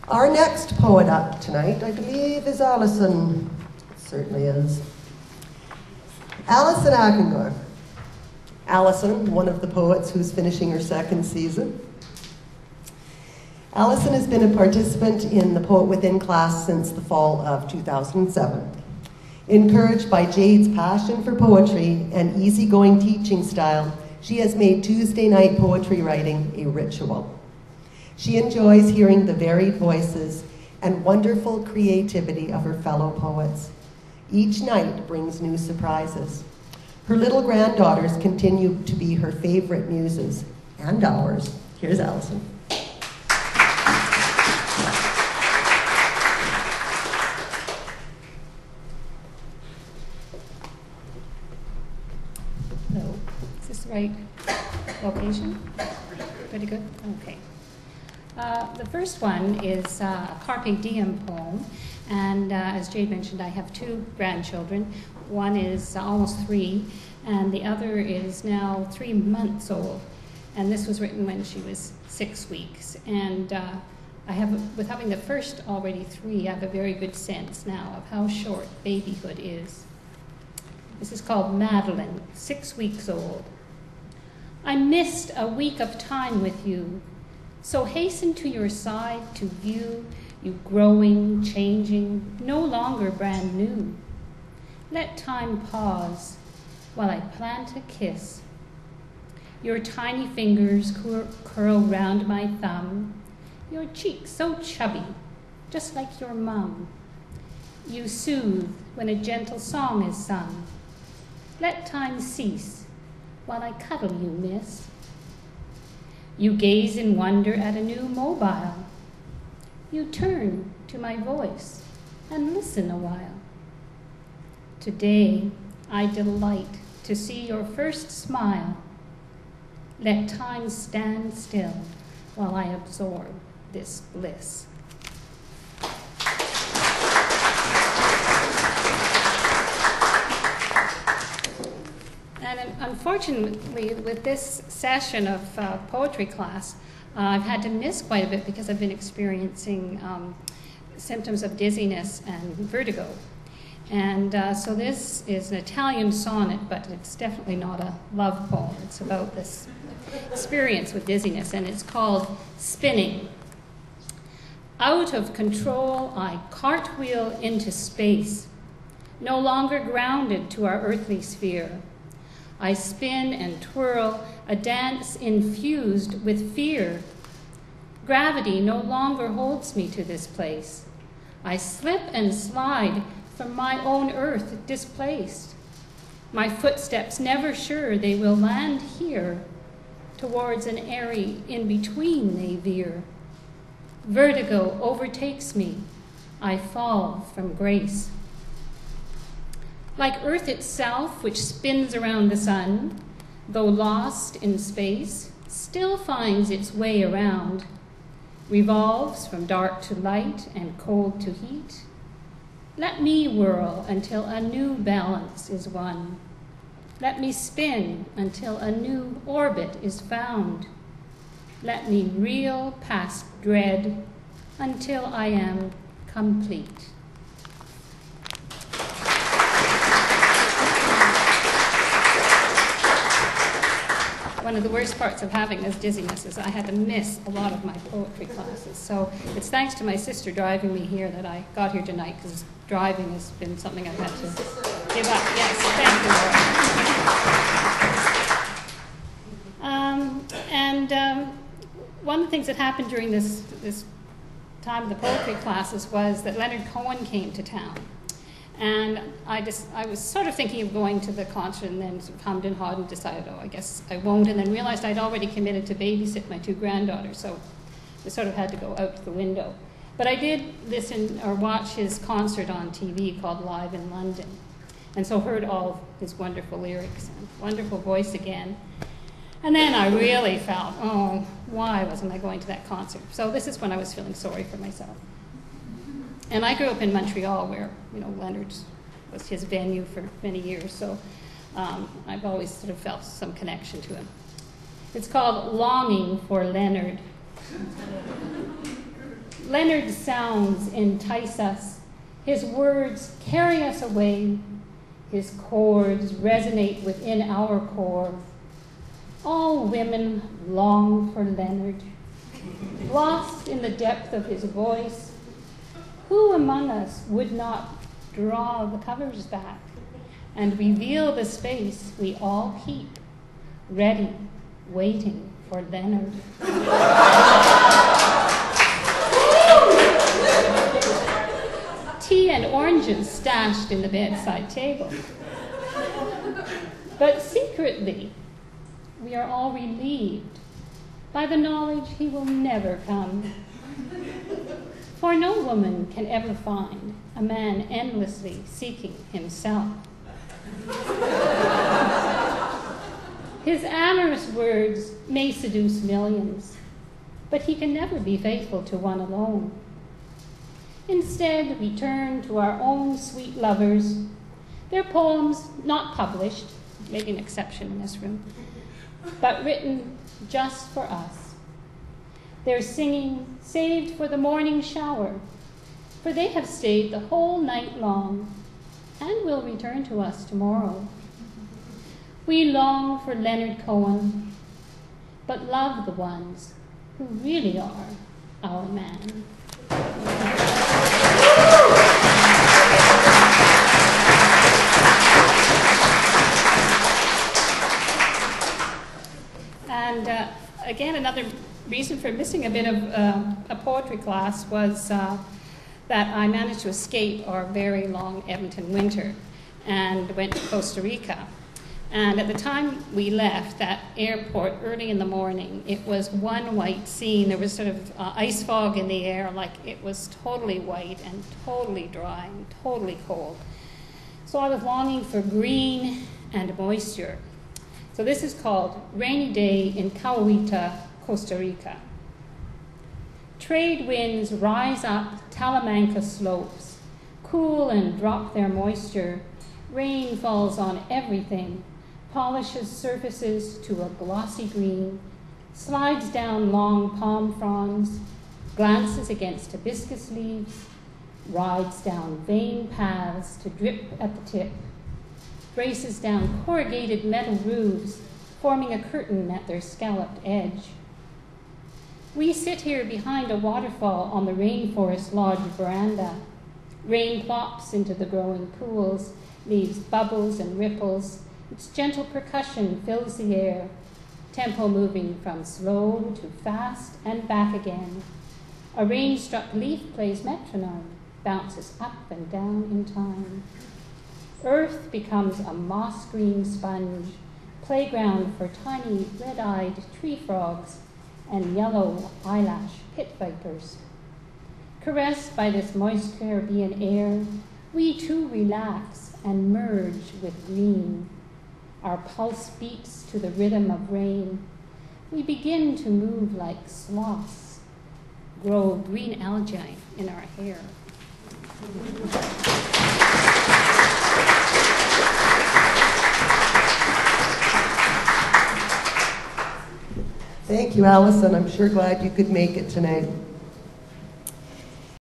Our next poet up tonight, I believe, is Allison. It certainly is. Allison Akgungor. Allison, one of the poets who's finishing her second season. Allison has been a participant in the Poet Within class since the fall of 2007. Encouraged by Jade's passion for poetry and easygoing teaching style, she has made Tuesday night poetry writing a ritual. She enjoys hearing the varied voices and wonderful creativity of her fellow poets. Each night brings new surprises. Her little granddaughters continue to be her favorite muses, and ours. Here's Allison. Hello, is this the right location? Pretty good? Okay. The first one is a Carpe Diem poem, and as Jade mentioned, I have two grandchildren. One is almost 3, and the other is now 3 months old. And this was written when she was 6 weeks. And with having the first already 3, I have a very good sense now of how short babyhood is. This is called Madeline, 6 weeks old. I missed a week of time with you, so hasten to your side to view you growing, changing, no longer brand new. Let time pause while I plant a kiss. Your tiny fingers curl round my thumb, your cheeks so chubby, just like your mum. You soothe when a gentle song is sung. Let time cease while I cuddle you, miss. You gaze in wonder at a new mobile. You turn to my voice and listen a while. Today, I delight to see your first smile. Let time stand still while I absorb this bliss. And unfortunately, with this session of poetry class, I've had to miss quite a bit because I've been experiencing symptoms of dizziness and vertigo. And so this is an Italian sonnet, but it's definitely not a love poem. It's about this experience with dizziness, and it's called Spinning. Out of control, I cartwheel into space, no longer grounded to our earthly sphere. I spin and twirl, a dance infused with fear. Gravity no longer holds me to this place. I slip and slide from my own earth displaced. My footsteps never sure they will land here. Towards an airy in-between they veer. Vertigo overtakes me. I fall from grace. Like Earth itself, which spins around the sun, though lost in space, still finds its way around, revolves from dark to light and cold to heat. Let me whirl until a new balance is won. Let me spin until a new orbit is found. Let me reel past dread until I am complete. One of the worst parts of having this dizziness is I had to miss a lot of my poetry classes. So it's thanks to my sister driving me here that I got here tonight, because driving has been something I've had to give up. Yes, thank you, Laura. One of the things that happened during this time of the poetry classes was that Leonard Cohen came to town. And I was sort of thinking of going to the concert, and then sort of hummed and hawed and decided, oh, I guess I won't, and then realized I'd already committed to babysit my 2 granddaughters, so I sort of had to go out the window. But I did listen or watch his concert on TV called Live in London, and so heard all his wonderful lyrics and wonderful voice again. And then I really felt, oh, why wasn't I going to that concert? So this is when I was feeling sorry for myself. And I grew up in Montreal, where Leonard's was his venue for many years, so I've always sort of felt some connection to him. It's called Longing for Leonard. Leonard's sounds entice us. His words carry us away. His chords resonate within our core. All women long for Leonard. Lost in the depth of his voice, who among us would not draw the covers back and reveal the space we all keep, ready, waiting for Leonard? Tea and oranges stashed in the bedside table. But secretly, we are all relieved by the knowledge he will never come. For no woman can ever find a man endlessly seeking himself. His amorous words may seduce millions, but he can never be faithful to one alone. Instead, we turn to our own sweet lovers, their poems not published, maybe an exception in this room, but written just for us. Their singing saved for the morning shower, for they have stayed the whole night long and will return to us tomorrow. We long for Leonard Cohen, but love the ones who really are our man. And again, another reason for missing a bit of a poetry class was that I managed to escape our very long Edmonton winter and went to Costa Rica. And at the time we left that airport early in the morning, it was one white scene. There was sort of ice fog in the air, like it was totally white and totally dry and totally cold. So I was longing for green and moisture. So this is called Rainy Day in Cahuita, Costa Rica. Trade winds rise up Talamanca slopes, cool and drop their moisture. Rain falls on everything, polishes surfaces to a glossy green, slides down long palm fronds, glances against hibiscus leaves, rides down veined paths to drip at the tip, races down corrugated metal roofs, forming a curtain at their scalloped edge. We sit here behind a waterfall on the Rainforest Lodge veranda. Rain plops into the growing pools, leaves bubbles and ripples. Its gentle percussion fills the air, tempo moving from slow to fast and back again. A rain-struck leaf plays metronome, bounces up and down in time. Earth becomes a moss-green sponge, playground for tiny red-eyed tree frogs and yellow eyelash pit vipers. Caressed by this moist Caribbean air, we too relax and merge with green. Our pulse beats to the rhythm of rain. We begin to move like sloths, grow green algae in our hair. Thank you, Allison. I'm sure glad you could make it tonight.